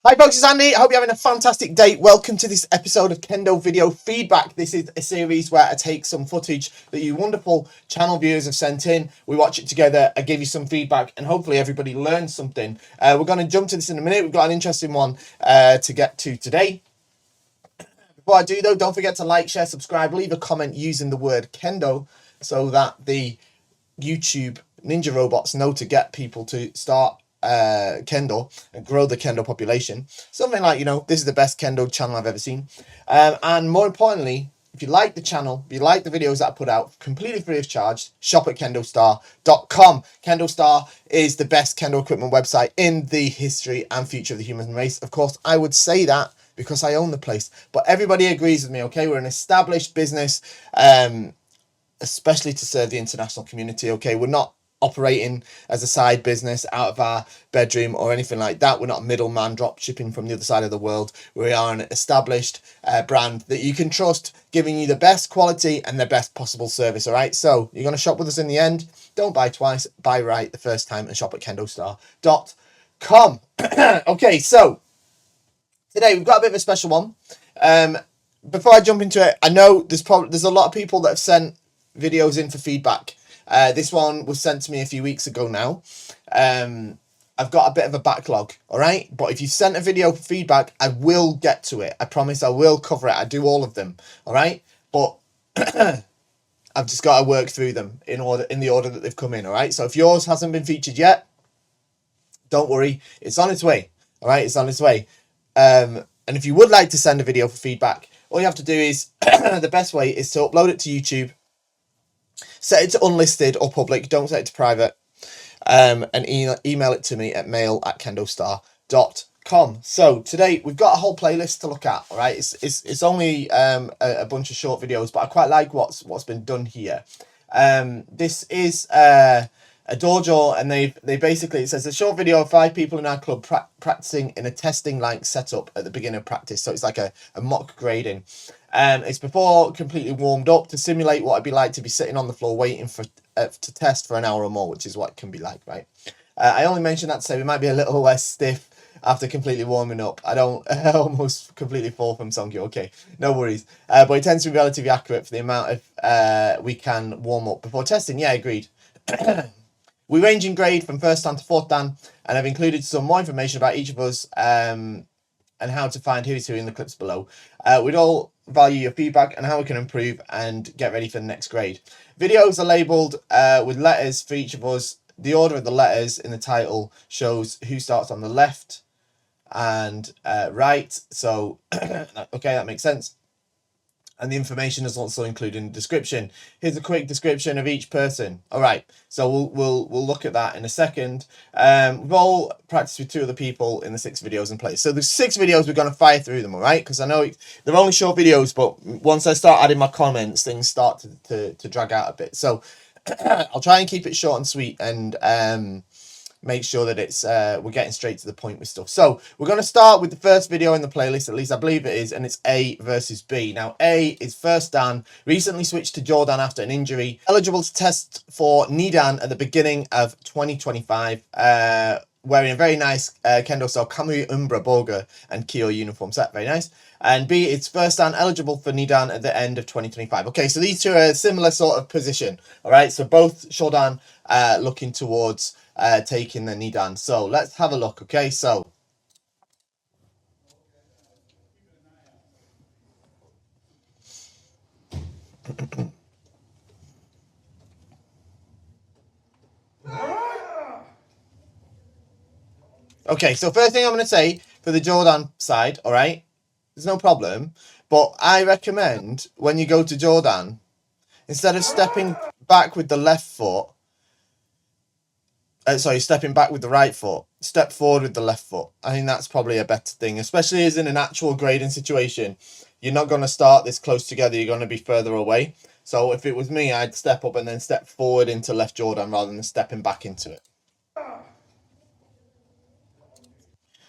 Hi folks, it's Andy. I hope you're having a fantastic day. Welcome to this episode of Kendo Video Feedback. This is a series where I take some footage that you wonderful channel viewers have sent in. We watch it together, I give you some feedback, and hopefully everybody learns something. We're going to jump to this in a minute. We've got an interesting one to get to today. Before I do though, don't forget to like, share, subscribe, leave a comment using the word Kendo so that the YouTube ninja robots know to get people to start Kendo and grow the Kendo population. Something like, this is the best Kendo channel I've ever seen. And more importantly, if you like the channel, if you like the videos that I put out completely free of charge, shop at KendoStar.com. KendoStar is the best Kendo equipment website in the history and future of the human race. Of course, I would say that because I own the place, but everybody agrees with me, okay? We're an established business, especially to serve the international community, okay? We're not operating as a side business out of our bedroom or anything like that. We're not a middleman drop shipping from the other side of the world. We are an established brand that you can trust, giving you the best quality and the best possible service. All right, so you're going to shop with us in the end. Don't buy twice, buy right the first time, and shop at KendoStar.com. Okay, so today we've got a bit of a special one. Before I jump into it, I know there's a lot of people that have sent videos in for feedback. This one was sent to me a few weeks ago now. I've got a bit of a backlog, all right? But if you sent a video for feedback, I will get to it. I promise I will cover it. I do all of them, all right? But I've just got to work through them in the order that they've come in, all right? So if yours hasn't been featured yet, don't worry. It's on its way, all right? It's on its way. And if you would like to send a video for feedback, all you have to do is, the best way is to upload it to YouTube, set it to unlisted or public, don't set it to private, and email it to me at mail@KendoStar.com. So today we've got a whole playlist to look at, all right? It's only a bunch of short videos, but I quite like what's been done here. This is a dojo, and they basically, it says a short video of 5 people in our club practicing in a testing like setup at the beginning of practice. So it's like a mock grading. It's before completely warmed up to simulate what it'd be like to be sitting on the floor waiting for to test for an hour or more, which is what it can be like, right? I only mention that to say we might be a little less stiff after completely warming up. I almost completely fall from Songkyo. Okay, no worries. But it tends to be relatively accurate for the amount of we can warm up before testing. Yeah, agreed. We range in grade from 1st dan to 4th dan, and I've included some more information about each of us and how to find who's who in the clips below. We'd all value your feedback and how we can improve and get ready for the next grade. Videos are labelled with letters for each of us. The order of the letters in the title shows who starts on the left and right. So, okay, that makes sense. And the information is also included in the description. Here's a quick description of each person. All right, so we'll look at that in a second. We've all practiced with 2 other people in the 6 videos in place. So there's 6 videos, we're going to fire through them, all right? Because I know they're only short videos, but once I start adding my comments, things start to drag out a bit. So I'll try and keep it short and sweet and make sure that it's we're getting straight to the point with stuff. So we're going to start with the first video in the playlist, at least I believe it is, and it's A versus B. Now A is 1st dan, recently switched to Jordan after an injury, eligible to test for Nidan at the beginning of 2025, wearing a very nice Kendo style Kamui Umbra Boga and Kyo uniform set, very nice. And B, it's 1st dan, eligible for Nidan at the end of 2025. Okay, so these two are a similar sort of position, all right? So both Shodan looking towards taking the Nidan. So let's have a look, okay? So okay, so first thing I'm going to say for the Jordan side, all right, there's no problem, but I recommend when you go to Jordan, instead of stepping back with the left foot, stepping back with the right foot, step forward with the left foot. I think that's probably a better thing, especially as in an actual grading situation. You're not going to start this close together. You're going to be further away. So if it was me, I'd step up and then step forward into left Jordan rather than stepping back into it.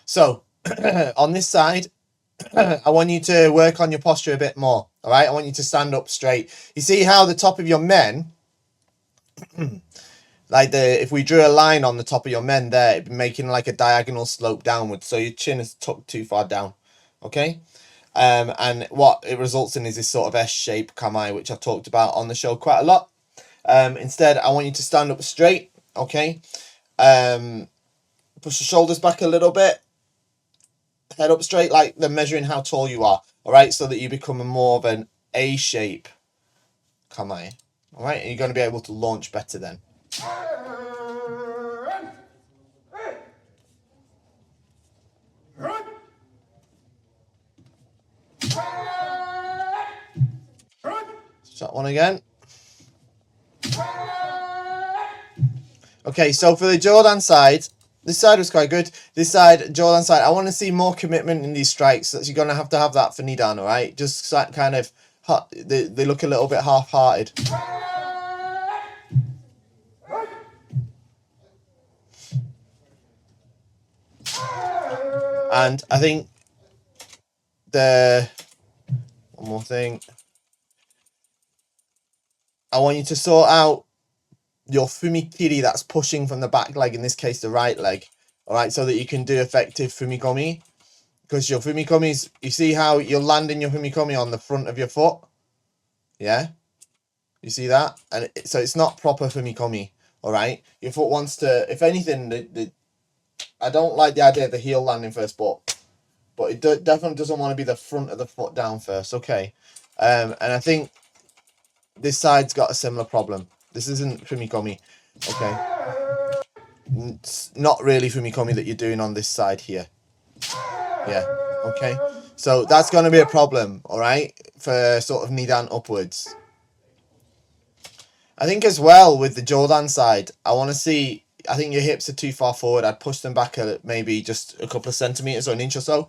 So on this side, I want you to work on your posture a bit more. All right. I want you to stand up straight. You see how the top of your men like if we drew a line on the top of your men there, it'd be making like a diagonal slope downwards. So your chin is tucked too far down. Okay. And what it results in is this sort of S shape kamae, which I've talked about on the show quite a lot. Instead, I want you to stand up straight. Okay. Push the shoulders back a little bit. Head up straight, like they're measuring how tall you are. All right. So that you become more of an A shape kamae. All right. And you're going to be able to launch better then. Shot one again. Okay, so for the Jordan side, this side was quite good. This side, Jordan side, I want to see more commitment in these strikes. So you're going to have that for Nidan, all right? Just kind of, they look a little bit half-hearted. And I think one more thing. I want you to sort out your fumikiri that's pushing from the back leg, in this case the right leg, all right, so that you can do effective fumikomi. Because your fumikomis, you see how you're landing your fumikomi on the front of your foot? Yeah? You see that? And so it's not proper fumikomi, all right? Your foot wants to, if anything, I don't like the idea of the heel landing first, but it definitely doesn't want to be the front of the foot down first, okay? And I think this side's got a similar problem. This isn't fumikomi, okay? It's not really fumikomi that you're doing on this side here. Yeah, okay? So that's going to be a problem, all right? For sort of Nidan upwards. I think as well with the Jordan side, I want to see, I think your hips are too far forward. I'd push them back maybe just a couple of centimetres or an inch or so,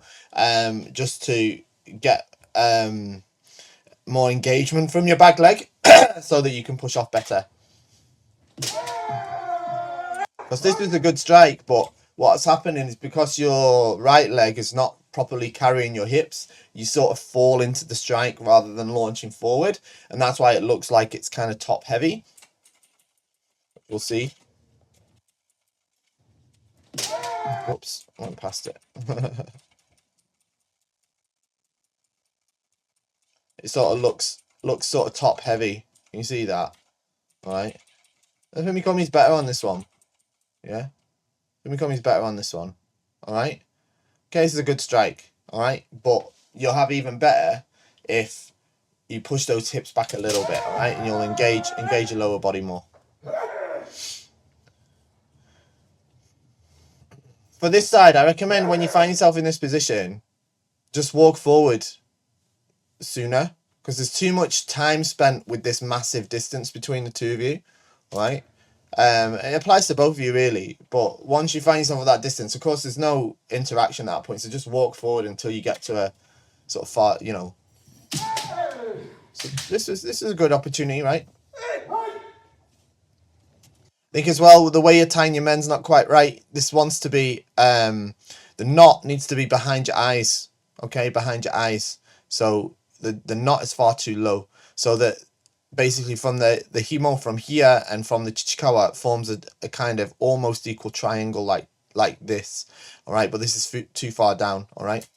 just to get more engagement from your back leg so that you can push off better. Because this is a good strike, but what's happening is because your right leg is not properly carrying your hips, you sort of fall into the strike rather than launching forward, and that's why it looks like it's kind of top heavy. We'll see. Oops, I went past it. It sort of looks sort of top heavy. Can you see that? All right. Fumikomi's better on this one. Yeah. Fumikomi's better on this one. All right. Okay, this is a good strike. All right, but you'll have even better if you push those hips back a little bit. All right, and you'll engage your lower body more. For this side, I recommend when you find yourself in this position, just walk forward sooner, because there's too much time spent with this massive distance between the two of you, right? It applies to both of you really, but once you find yourself at that distance, of course there's no interaction at that point, so just walk forward until you get to a sort of far, you know. So this is a good opportunity, right? I think as well, the way you're tying your men's not quite right. This wants to be, the knot needs to be behind your eyes, okay, behind your eyes. So the knot is far too low, so that basically from the himo from here and from the chichikawa forms a kind of almost equal triangle like this, all right, but this is too far down, all right.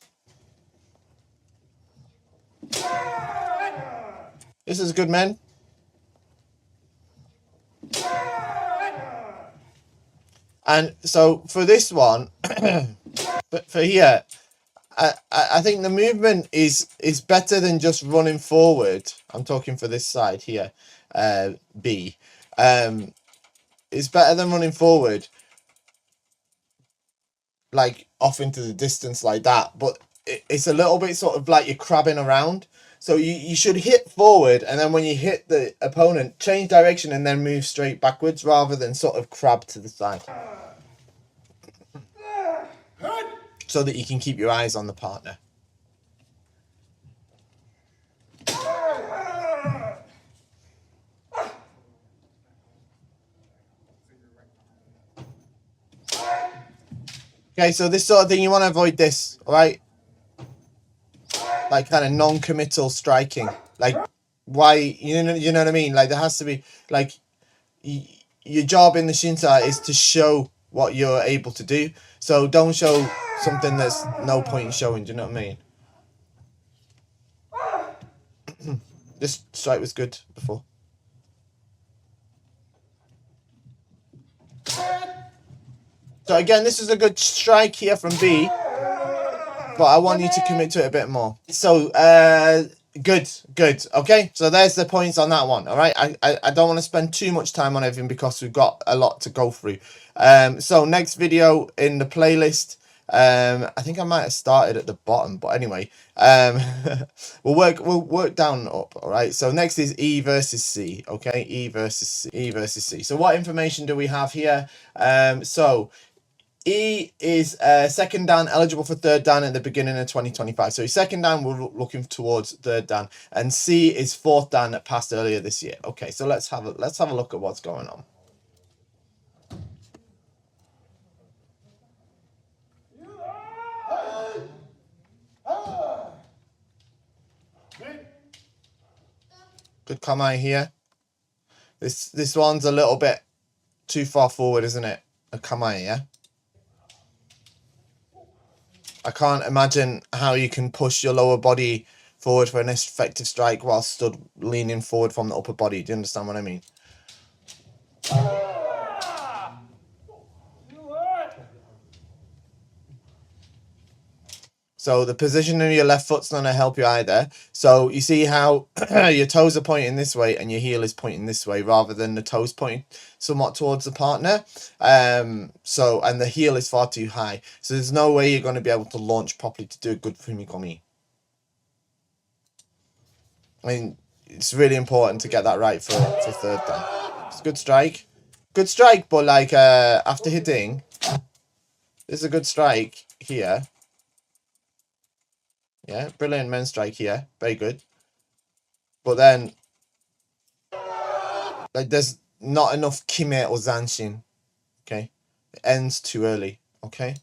This is good, men. And so for this one, for here, I think the movement is better than just running forward. I'm talking for this side here, B. It's better than running forward, like off into the distance like that. But it's a little bit sort of like you're crabbing around. So you should hit forward, and then when you hit the opponent, change direction and then move straight backwards rather than sort of crab to the side. So that you can keep your eyes on the partner. Okay, so this sort of thing, you want to avoid this, all right? Like kind of non-committal striking. Like, why, you know what I mean? Like, there has to be, like, your job in the shinta is to show what you're able to do. So don't show something that's no point in showing. Do you know what I mean? This strike was good before. So again, this is a good strike here from B, but I want you to commit to it a bit more. So good. Okay, so there's the points on that one. All right, I don't want to spend too much time on everything because we've got a lot to go through. So next video in the playlist. I think I might have started at the bottom, but anyway, we'll work down and up. All right. So next is E versus C. Okay, E versus C. So what information do we have here? So E is second dan, eligible for third dan at the beginning of 2025. So second dan, we're looking towards third dan, and C is fourth dan that passed earlier this year. Okay, so let's have a look at what's going on. Good kamae here. This one's a little bit too far forward, isn't it? A kamae, yeah. I can't imagine how you can push your lower body forward for an effective strike while stood leaning forward from the upper body. Do you understand what I mean? So the position of your left foot's not going to help you either. So you see how your toes are pointing this way and your heel is pointing this way rather than the toes pointing somewhat towards the partner. So, and the heel is far too high. So there's no way you're going to be able to launch properly to do a good fumikomi. I mean, it's really important to get that right for third dan. It's a good strike. Good strike, but like after hitting, this is a good strike here. Yeah, brilliant men's strike here. Very good. But then, like, there's not enough kime or zanshin. Okay? It ends too early. Okay?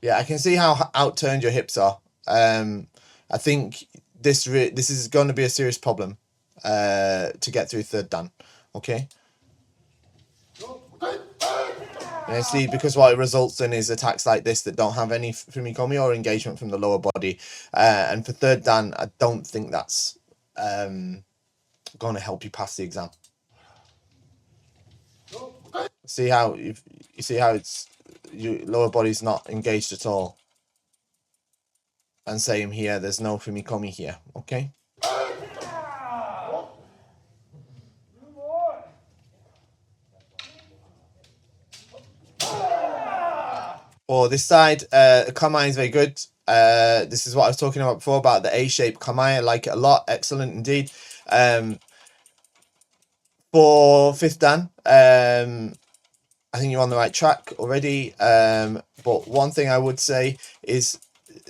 Yeah, I can see how outturned your hips are. I think this is going to be a serious problem to get through third dan. Okay? And see, because what it results in is attacks like this that don't have any fumikomi or engagement from the lower body. And for third dan, I don't think that's going to help you pass the exam. See how you see how it's your lower body's not engaged at all. And same here, there's no fumikomi here. Okay. For this side, kamae is very good. This is what I was talking about before about the A-shape kamae. I like it a lot. Excellent indeed. For fifth dan, I think you're on the right track already. But one thing I would say is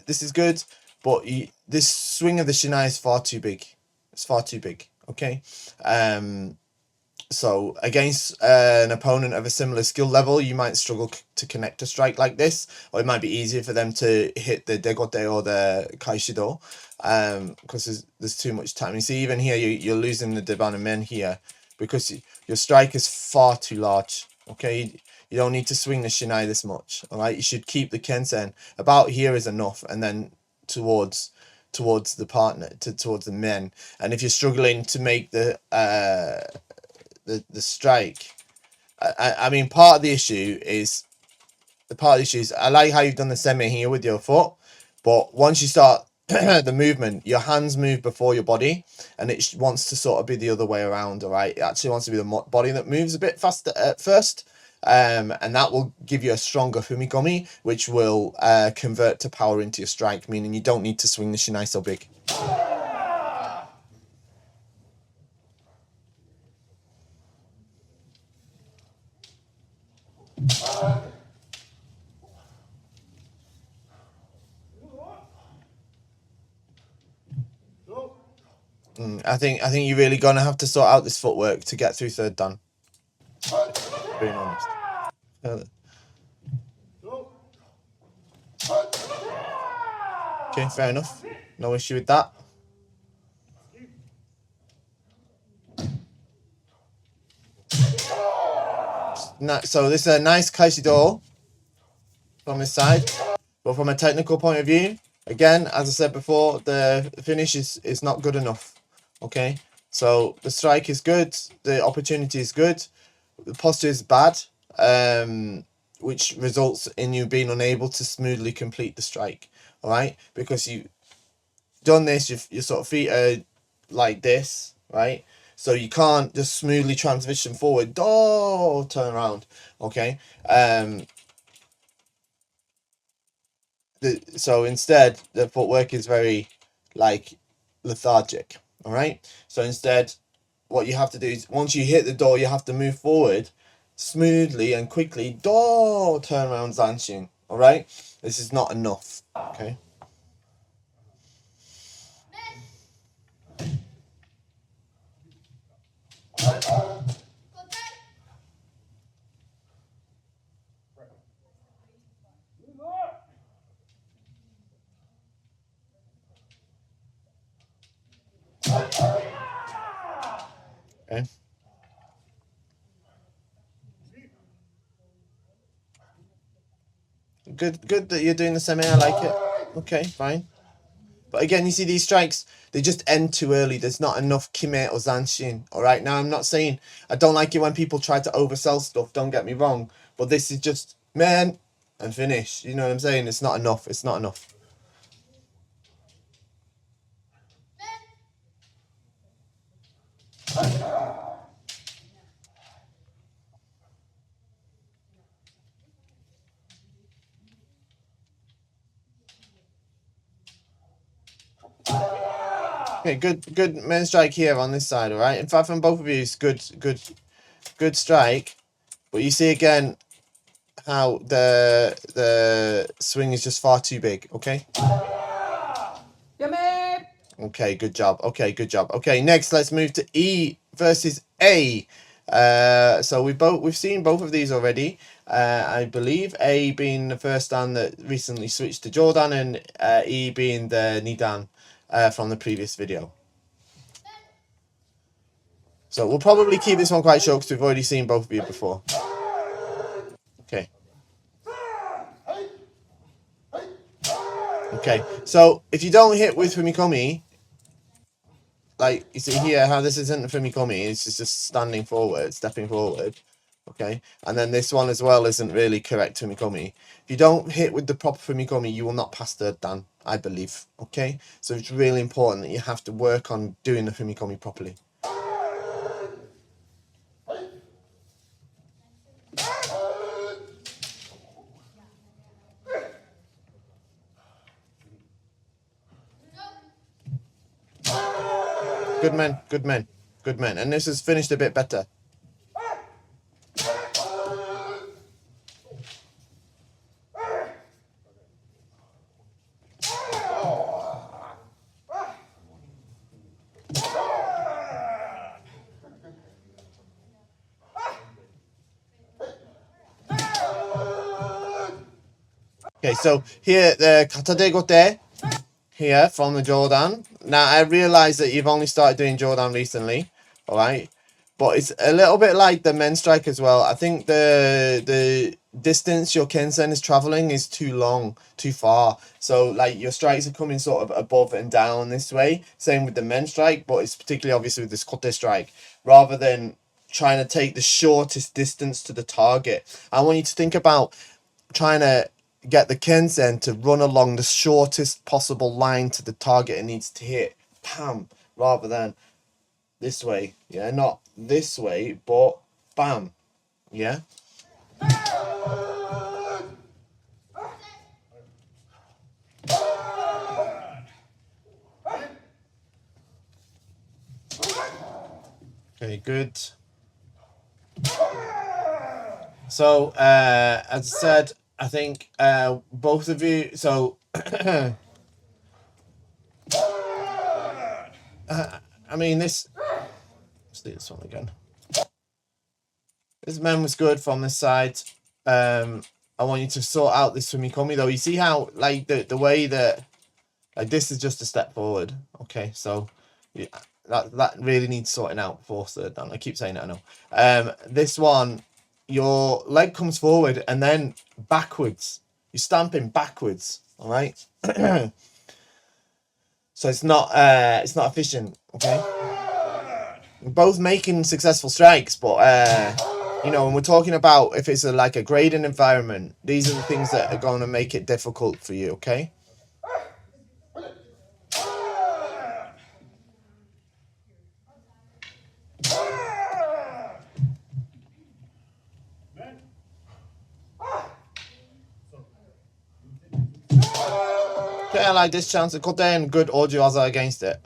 this is good, but this swing of the shinai is far too big. It's far too big. Okay. So against an opponent of a similar skill level, you might struggle to connect a strike like this, or it might be easier for them to hit the degote or the kaishido, because there's too much time. You see, even here, you're losing the deban and men here because your strike is far too large. Okay, you don't need to swing the shinai this much. All right, you should keep the kensen about here is enough, and then towards the partner, towards the men. And if you're struggling to make the strike, I mean, part of the issue is I like how you've done the semi here with your foot, but once you start the movement, your hands move before your body, and it wants to sort of be the other way around. All right, it actually wants to be the body that moves a bit faster at first, and that will give you a stronger fumikomi, which will convert to power into your strike, meaning you don't need to swing the shinai so big. I think you're really gonna have to sort out this footwork to get through third dan. Being honest. Okay, fair enough. No issue with that. So this is a nice Kaishi from this side, but from a technical point of view, again, as I said before, the finish is not good enough. Okay, so the strike is good, the opportunity is good, the posture is bad, which results in you being unable to smoothly complete the strike. All right, because you done this, your sort of feet are like this, right? So you can't just smoothly transition forward. Oh, turn around. Okay. So instead, the footwork is very like lethargic. All right. So instead, what you have to do is once you hit the door, you have to move forward smoothly and quickly. Door, turn around, zanshin. All right. This is not enough. Okay. Okay. Good that you're doing the semi. I like it. Okay, fine. But again, you see these strikes, they just end too early. There's not enough kime or zanshin. All right. Now, I'm not saying I don't like it when people try to oversell stuff. Don't get me wrong. But this is just man and finish. You know what I'm saying? It's not enough. It's not enough. Okay, good main strike here on this side. All right. In fact, from both of you, it's good strike. But you see again how the swing is just far too big. Okay. Okay, good job. Okay, good job. Okay, next let's move to E versus A. So we've seen both of these already. I believe A being the first dan that recently switched to Jordan, and E being the Nidan from the previous video. So we'll probably keep this one quite short because we've already seen both of you before. Okay. Okay, so if you don't hit with Fumikomi, like you see here how this isn't Fumikomi, it's just standing forward, stepping forward. Okay, and then this one as well isn't really correct Fumikomi. If you don't hit with the proper Fumikomi, you will not pass third dan, I believe. Okay, so it's really important that you have to work on doing the Fumikomi properly. Good men, good men, good men. And this has finished a bit better. Okay, so here the katade gote here from the Jordan. Now I realise that you've only started doing Jordan recently, all right? But it's a little bit like the men's strike as well. I think the distance your Kensen is traveling is too long, too far. So like your strikes are coming sort of above and down this way. Same with the men's strike, but it's particularly obvious with this kote strike. Rather than trying to take the shortest distance to the target, I want you to think about trying to get the Kensen to run along the shortest possible line to the target it needs to hit. Bam! Rather than this way. Yeah, not this way, but bam. Yeah. Okay, good. So, as I said, I think both of you. So, I mean, this. Let's do this one again. This man was good from this side. I want you to sort out this Fumikomi though. You see how like the way that like this is just a step forward. Okay, so yeah, that really needs sorting out for third dan. I keep saying it, I know. This one your leg comes forward and then backwards. You're stamping backwards, all right? So it's not efficient, okay? We're both making successful strikes, but you know, when we're talking about if it's like a grading environment, these are the things that are going to make it difficult for you, okay? Okay, I like this chance. Cut in good Ojuaza against it.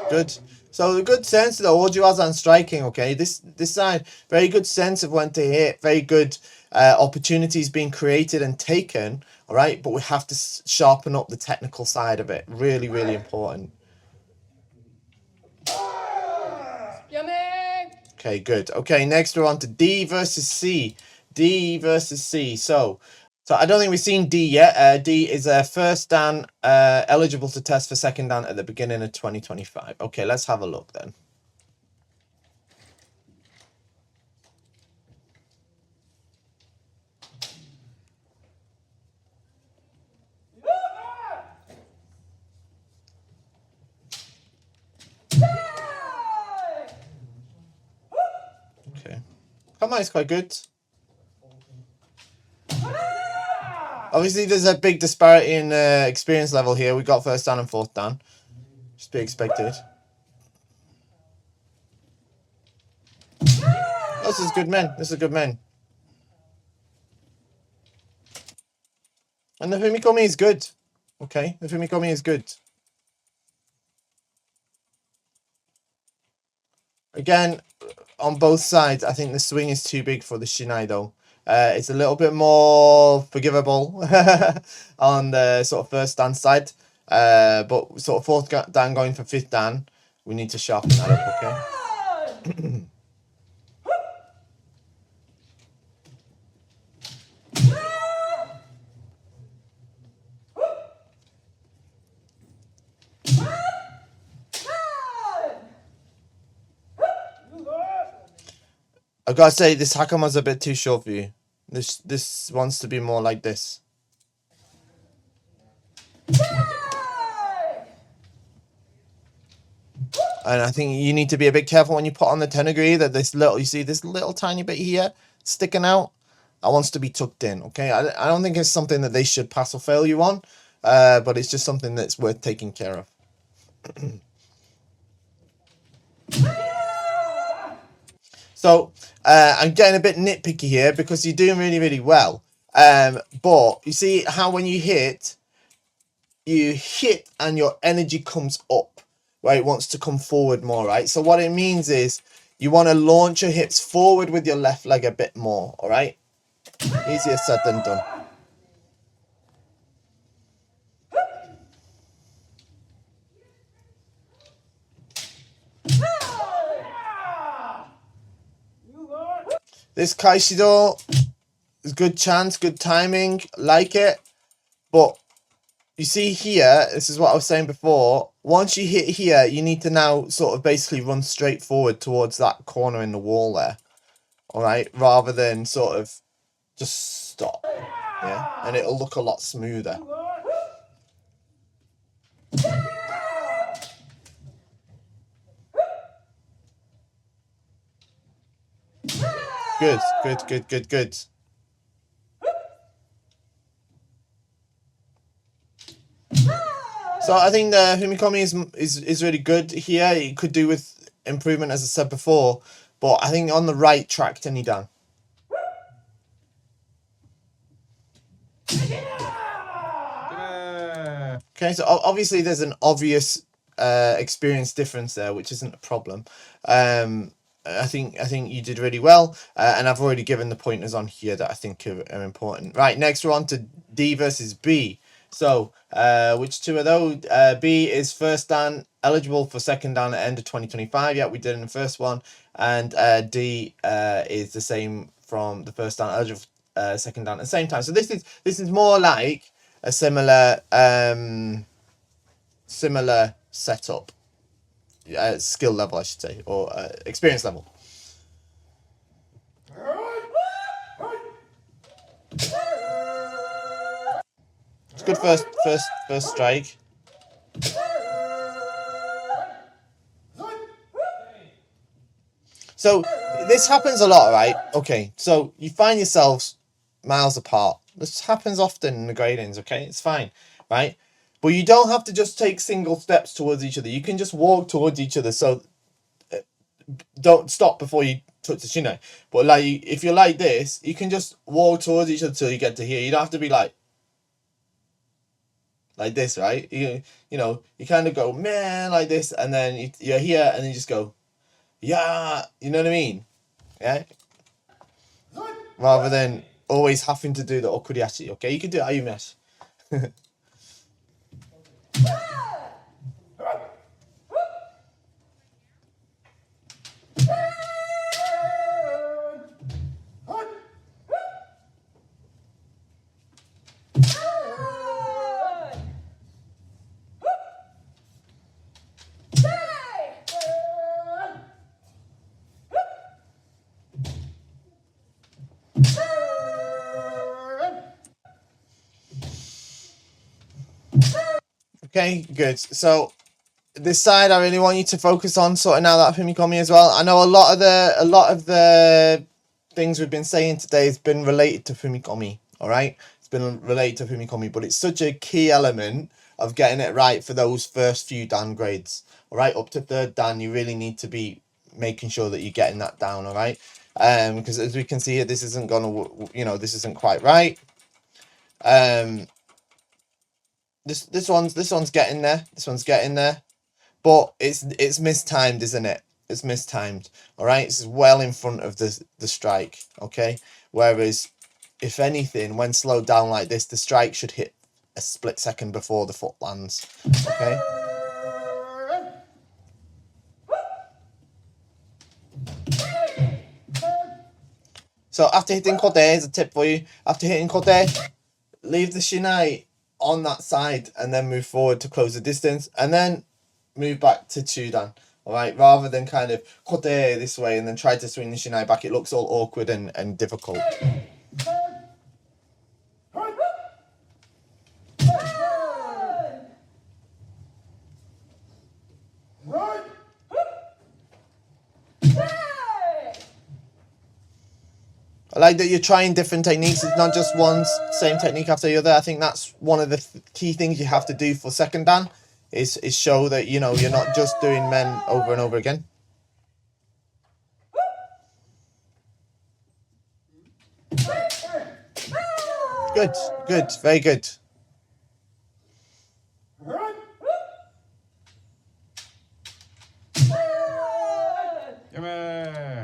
Good. So the good sense of the Ojuaza and striking, okay? This side, very good sense of when to hit, very good opportunities being created and taken, all right? But we have to sharpen up the technical side of it. Really, really important. Okay, good. Okay, next we're on to D versus C. D versus C. So I don't think we've seen D yet. D is a first dan, eligible to test for second dan at the beginning of 2025. Okay, let's have a look then. Okay. Kama is quite good. Obviously, there's a big disparity in experience level here. We got first dan and fourth dan. Just be expected. This is good men. This is good men. And the Fumikomi is good. Okay, the Fumikomi is good. Again, on both sides, I think the swing is too big for the Shinai though. It's a little bit more forgivable on the sort of first dan side. But sort of fourth dan going for fifth dan, we need to sharpen that up, okay? I've got to say, this Hakama's a bit too short for you. This wants to be more like this. And I think you need to be a bit careful when you put on the tenagri that you see this little tiny bit here sticking out. That wants to be tucked in, okay? I don't think it's something that they should pass or fail you on, but it's just something that's worth taking care of. So I'm getting a bit nitpicky here because you're doing really, really well. But you see how when you hit and your energy comes up, right? It wants to come forward more, right? So what it means is you want to launch your hips forward with your left leg a bit more, all right? Easier said than done. This Kaishido is good chance, good timing, like it. But you see here, this is what I was saying before. Once you hit here, you need to now sort of basically run straight forward towards that corner in the wall there. All right, rather than sort of just stop. Yeah, and it'll look a lot smoother. Good, good, good, good, good. So I think the Fumikomi is really good here. It could do with improvement, as I said before, but I think on the right track to Nidan. Okay, so obviously there's an obvious experience difference there, which isn't a problem. I think you did really well, and I've already given the pointers on here that I think are important. Right, next we're on to D versus B. So, which two of those? B is first dan, eligible for second dan at end of 2025. Yeah, we did in the first one. And D is the same from the first dan, eligible for second dan at the same time. So this is more like a similar similar setup. skill level, I should say, or experience level. It's good first strike. So this happens a lot, right? Okay, so you find yourselves miles apart. This happens often in the gradings, okay? It's fine, right? But you don't have to just take single steps towards each other. You can just walk towards each other. So don't stop before you touch the shinai. But like, if you're like this, you can just walk towards each other till you get to here. You don't have to be like this, right? You know, you kind of go, man, like this, and then you're here, and then you just go, yeah, you know what I mean? Yeah? Rather than always having to do the okuriashi, okay? You can do ayumiashi. Okay, good. So this side, I really want you to focus on sorting out that Fumikomi as well. I know a lot of the things we've been saying today has been related to Fumikomi. All right, it's been related to Fumikomi, but it's such a key element of getting it right for those first few dan grades. All right, up to third dan, you really need to be making sure that you're getting that down. All right, because as we can see here, this isn't gonna, this isn't quite right. This one's getting there. This one's getting there. But it's mistimed, isn't it? It's mistimed. All right, it's well in front of the strike. Okay, whereas if anything, when slowed down like this, the strike should hit a split second before the foot lands. Okay. So after hitting kote, here's a tip for you. After hitting kote, leave the shinai on that side and then move forward to close the distance, and then move back to chudan. All right, rather than kind of kote this way and then try to swing the shinai back. It looks all awkward and difficult. I like that you're trying different techniques. It's not just one same technique after the other. I think that's one of the key things you have to do for second dan is show that, you're not just doing men over and over again. Good, good, very good.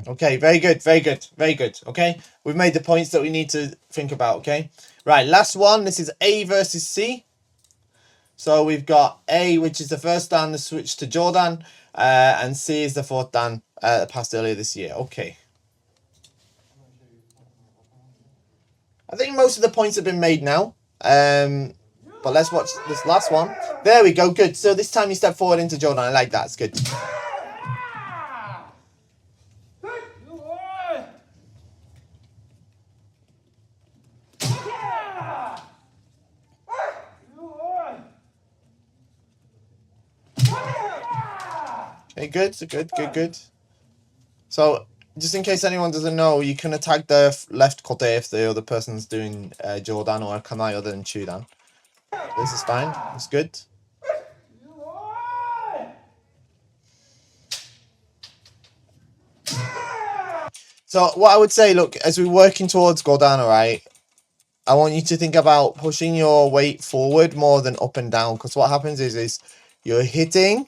Okay, very good, very good, very good. Okay, we've made the points that we need to think about. Okay, right, last one. This is A versus C. So we've got A, which is the first dan, the switch to Jordan, and C is the fourth dan passed earlier this year. Okay. I think most of the points have been made now. But let's watch this last one. There we go, good. So this time you step forward into Jordan. I like that, it's good. Okay, good. So, just in case anyone doesn't know, you can attack the left kote if the other person's doing Jordan or Kanai other than Chudan. This is fine. It's good. So, what I would say, look, as we're working towards Godan, right, I want you to think about pushing your weight forward more than up and down, because what happens is you're hitting,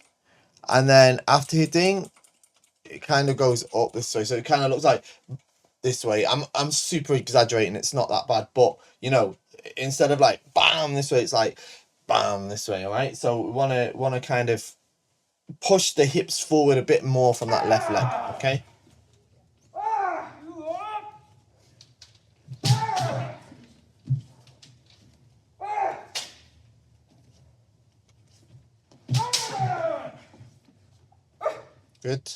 and then after hitting, it kind of goes up this way. So it kind of looks like this way. I'm super exaggerating. It's not that bad, but instead of like bam this way, it's like bam this way. All right. So we want to kind of push the hips forward a bit more from that left leg. Okay. Good.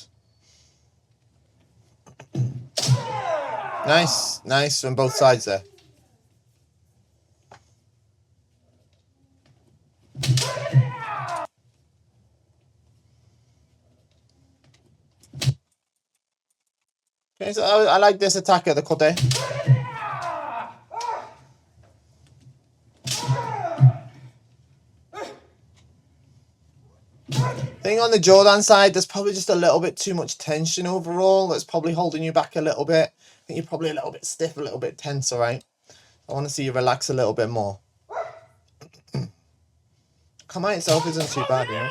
Nice. Nice from both sides there. Okay, so I like this attack at the kote. I think on the Jordan side, there's probably just a little bit too much tension overall. That's probably holding you back a little bit. I think you're probably a little bit stiff, a little bit tense, all right? I want to see you relax a little bit more. Kama itself isn't too bad, you know?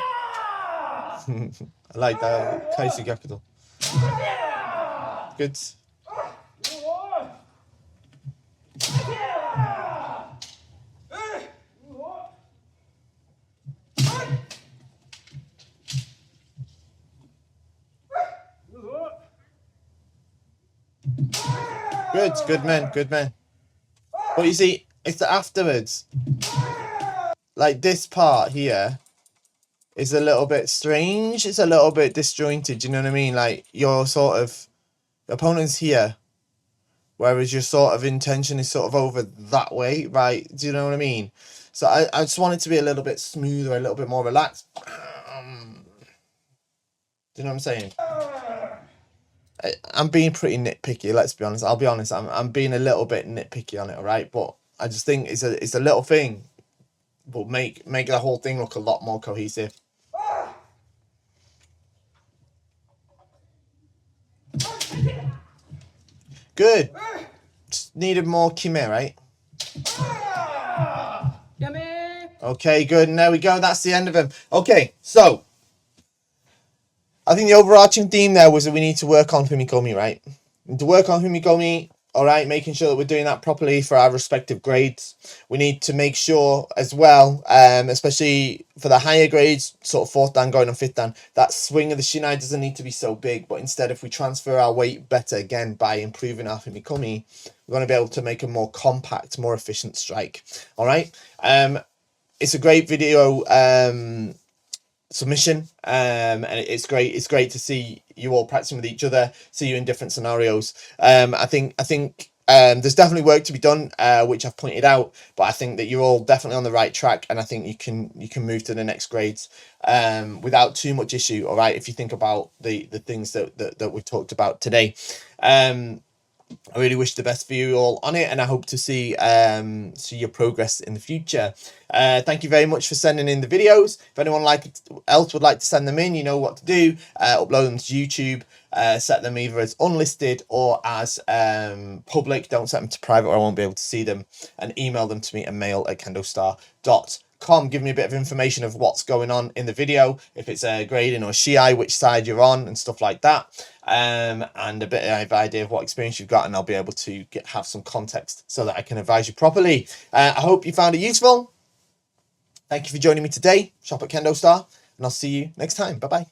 I like that. Kaisi Gakudo. Good. Good man, good man. But you see, it's the afterwards. Like this part here is a little bit strange. It's a little bit disjointed. You know what I mean? Like your sort of opponent's here, whereas your sort of intention is sort of over that way, right? Do you know what I mean? So I just want it to be a little bit smoother, a little bit more relaxed. Do you know what I'm saying? I'm being pretty nitpicky. Let's be honest. I'll be honest. I'm being a little bit nitpicky on it, all right? But I just think it's a little thing, but make the whole thing look a lot more cohesive. Good. Just needed more kime, right? Okay, good. And there we go. That's the end of him. Okay, so I think the overarching theme there was that we need to work on Fumikomi, right? We need to work on Fumikomi, all right, making sure that we're doing that properly for our respective grades. We need to make sure as well, especially for the higher grades, sort of 4th dan going on 5th dan, that swing of the shinai doesn't need to be so big, but instead if we transfer our weight better again by improving our Fumikomi, we're going to be able to make a more compact, more efficient strike, all right? It's a great video submission, and it's great to see you all practicing with each other, see you in different scenarios. I think there's definitely work to be done, which I've pointed out, but I think that you're all definitely on the right track, and I think you can move to the next grades without too much issue, all right, if you think about the things that we've talked about today. I really wish the best for you all on it, and I hope to see your progress in the future. Thank you very much for sending in the videos. If anyone else would like to send them in, you know what to do. Upload them to YouTube. Set them either as unlisted or as public. Don't set them to private or I won't be able to see them. And email them to me at mail@KendoStar.com. Give me a bit of information of what's going on in the video, if it's a grading or shiai, which side you're on and stuff like that, and a bit of idea of what experience you've got, and I'll be able to have some context so that I can advise you properly. I hope you found it useful. Thank you for joining me today. Shop at KendoStar, and I'll see you next time. Bye bye.